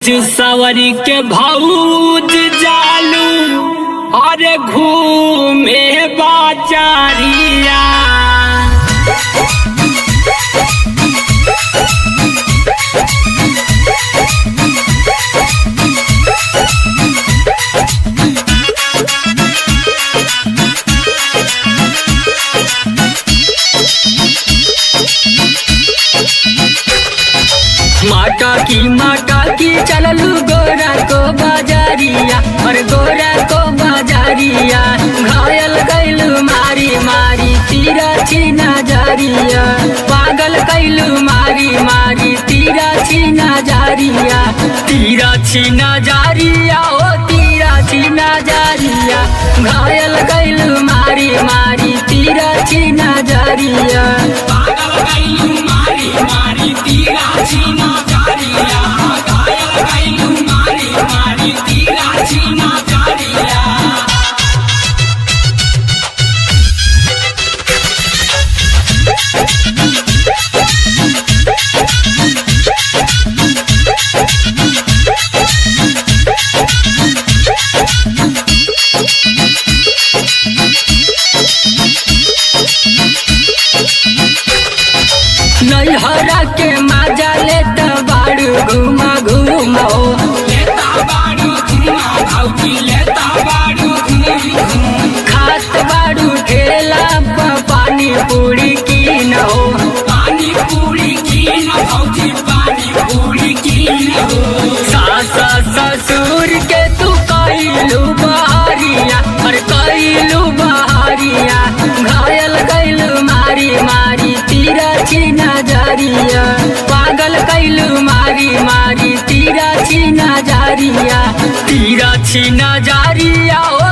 सवरी के भौज जालू अरे घूमे बाजारिया। माटा की चललू गोरा को बाजारिया और गोरा को बाजारिया। घायल गैलू मारी मारी तीरा छीना जारिया। पागल कैलू मारी मारी तीरा छीना जारिया। तीरा छीना जारिया ओ तीरा छीना जारिया। घायल गैलू मारी मारी तीरा छीना जारिया। पागल गैलू मारी मारी तीरा छीना जारिया। घायल गैलू मारी मारी तीरा छीना जारिया। नैहरा के मजा लेता बाड़ू घुमा घुमा लेता बाड़ू घुमा भौजी लेता बाड़ू घुमा। खात बाड़ू ठेला पानी पूरी की न हो। पानी पूरी की न भौजी पानी पूरी की न हो। सास ससुर के तू कैलू बहारिया और कैलू बहारिया। घायल गैलू मारी मारी तीरा छीना जारिया। पागल कैलू मारी मारी तीरा छीना जारिया। तीरा छीना जारिया ओ